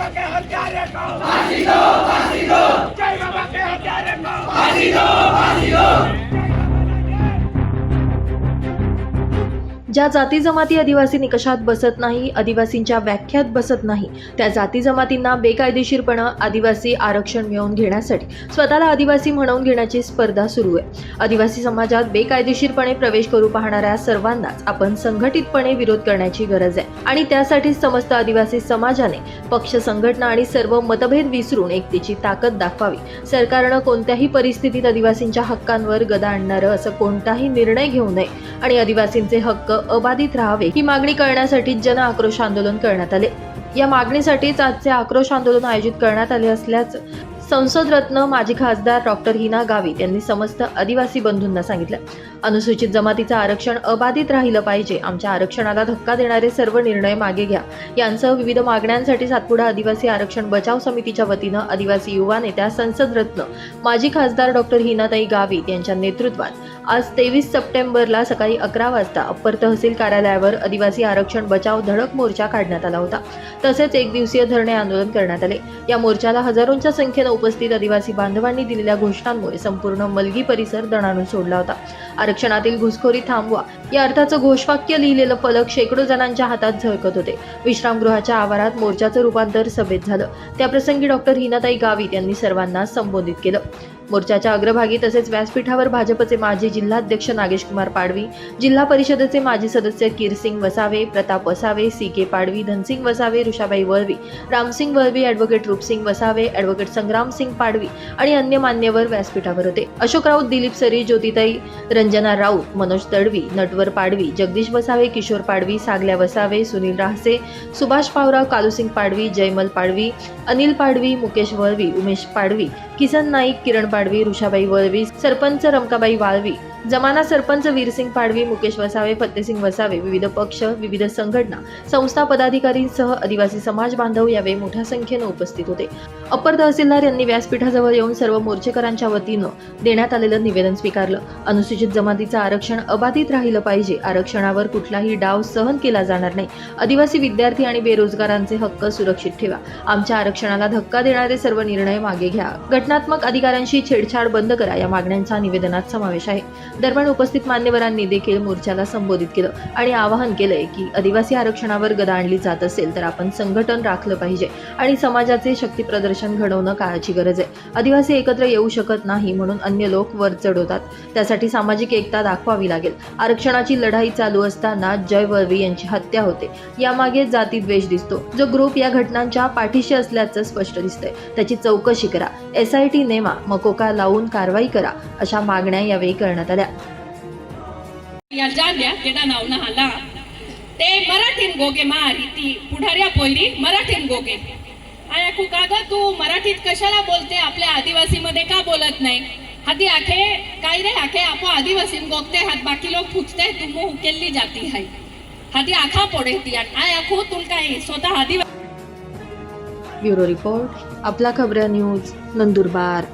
बाबा के हत्यारे को फांसी दो, फांसी दो। जय बाबा के हत्यारे को फांसी दो, फांसी दो। ज्या जाती जमाती आदिवासी निकषात बसत नाही, आदिवासींच्या व्याख्यात बसत नाही, त्या जाती जमातींना बेकायदेशीरपणे आदिवासी आरक्षण मिळवून घेण्यासाठी स्वतःला आदिवासी म्हणवून घेण्याची स्पर्धा सुरू आहे। आदिवासी समाजात बेकायदेशीरपणे प्रवेश करू पाहणाऱ्या सर्वांनाच आपण संघटितपणे विरोध करण्याची गरज आहे आणि त्यासाठी समस्त आदिवासी समाजाने पक्ष, संघटना आणि सर्व मतभेद विसरून एकतेची ताकद दाखवावी। सरकारनं कोणत्याही परिस्थितीत आदिवासींच्या हक्कांवर गदा आणणारं असं कोणताही निर्णय घेऊ नये आणि आदिवासींचे हक्क अबाधित राहावे ही मागणी करण्यासाठी जन आक्रोश आंदोलन करण्यात आले। या मागणीसाठीच आजचे आक्रोश आंदोलन आयोजित करण्यात आले असल्याचं संसद रत्न माजी खासदार डॉक्टर हिना गावित यांनी समस्त आदिवासी बंधूंना सांगितलं। अनुसूचित जमातीचं आरक्षण अबाधित राहिलं पाहिजे, आमच्या आरक्षणाला धक्का देणारे सर्व निर्णय मागे घ्या यांसह विविध मागण्यांसाठी सातपुडा आदिवासी आरक्षण बचाव समितीच्या वतीनं आदिवासी युवा नेत्या संसद रत्न माजी खासदार डॉक्टर हिनाताई गावित यांच्या नेतृत्वात आज 23 सप्टेंबरला सकाळी 11 वाजता अप्पर तहसील कार्यालयावर आदिवासी आरक्षण बचाव धडक मोर्चा काढण्यात आला होता। तसेच एक दिवसीय धरणे आंदोलन करण्यात आले। या मोर्चाला हजारोंच्या संख्येने उपस्थित आदिवासी बांधवांनी दिलेल्या घोषणांमुळे संपूर्ण मलगी परिसर दणाणून सोडला होता। आरक्षणातील घुसखोरी थांबवा या अर्थाचं घोषवाक्य लिहिलेलं फलक शेकडो जणांच्या हातात झळकत होते। विश्रामगृहाच्या आवारात मोर्चाचं रूपांतर सभेत झालं। त्याप्रसंगी डॉक्टर हिनाताई गावित यांनी सर्वांना संबोधित केलं। मोर्चाच्या अग्रभागी तसेच व्यासपीठावर भाजपचे माजी जिल्हाध्यक्ष नागेश कुमार पाडवी, जिल्हा परिषदेचे माजी सदस्य Kirsing Vasave, Pratap Vasave, C K. Padvi, Dhansing Vasave, Rushabai Valvi, Ramsing Valvi, advocate Rupsing Vasave, advocate Sangramsing Padvi आणि अन्य मान्यवर व्यासपीठावर होते। अशोक राऊत, दिलीप सरी, ज्योतिताई, रंजना राऊत, मनोज तडवी, नटवर पाडवी, जगदीश वसावे, किशोर पाडवी, सागल्या वसावे, सुनील राहसे, सुभाष पावरा, कालूसिंग पाडवी, जयमल पाडवी, अनिल पाडवी, मुकेश वळवी, उमेश पाडवी, किसन नाईक, किरण पाडवी, ऋषाबाई वळवी, सरपंच रमकाबाई वाळवी, जमाना सरपंच वीरसिंग पाडवी, मुकेश वसावे, फत्तेसिंग वसावे, विविध पक्ष, विविध संघटना, संस्था पदाधिकारींसह आदिवासी समाज बांधव यावेळी मोठ्या संख्येने उपस्थित होते। अप्पर तहसीलदार यांनी व्यासपीठाजवळ येऊन सर्व मोर्चेकरांच्या वतीनं देण्यात आलेलं निवेदन स्वीकारलं। अनुसूचित जमातीचं आरक्षण अबाधित राहिलं पाहिजे, आरक्षणावर कुठलाही डाव सहन केला जाणार नाही, आदिवासी विद्यार्थी आणि बेरोजगारांचे हक्क सुरक्षित ठेवा, आमच्या आरक्षणाला धक्का देणारे सर्व निर्णय मागे घ्या, घटनात्मक अधिकारांशी छेडछाड बंद करा या मागण्यांचा निवेदनात समावेश आहे। दरम्यान उपस्थित मान्यवरांनी देखील मोर्चाला संबोधित केलं आणि आवाहन केलंय की आदिवासी आरक्षणावर गदा आणली जात असेल तर आपण संघटन राखलं पाहिजे आणि समाजाचे शक्ती प्रदर्शन घडवणं काळाची गरज आहे। आदिवासी एकत्र येऊ शकत नाही म्हणून अन्य लोक वर चढवतात, त्यासाठी सामाजिक एकता दाखवावी लागेल। आरक्षणाची लढाई चालू असताना जय वळवी यांची हत्या होते, यामागे जाती द्वेष दिसतो। जो ग्रुप या घटनांच्या पाठीशी असल्याचं स्पष्ट दिसतंय, त्याची चौकशी करा, SIT नेमा, मकोका लावून कारवाई करा अशा मागण्या यावेळी करण्यात आल्या। या जाग्या तेडा नाव ना हाला ते मराठीन गोगे मारीती पुढाऱ्या पोयरी मराठीन गोगे आया को काग तू मराठीत कशाला बोलते, आपल्या आदिवासी मध्ये का बोलत नाही? हाती आखे काय रे आखे आपो आदिवासीन गोगते हात बाकी लोक फुचते तू मुह केली जाती है हाती आखा पडे ती आया को तुल काय स्वतः आदिवासी। ब्युरो रिपोर्ट, आपला खबऱ्या न्यूज, नंदुरबार।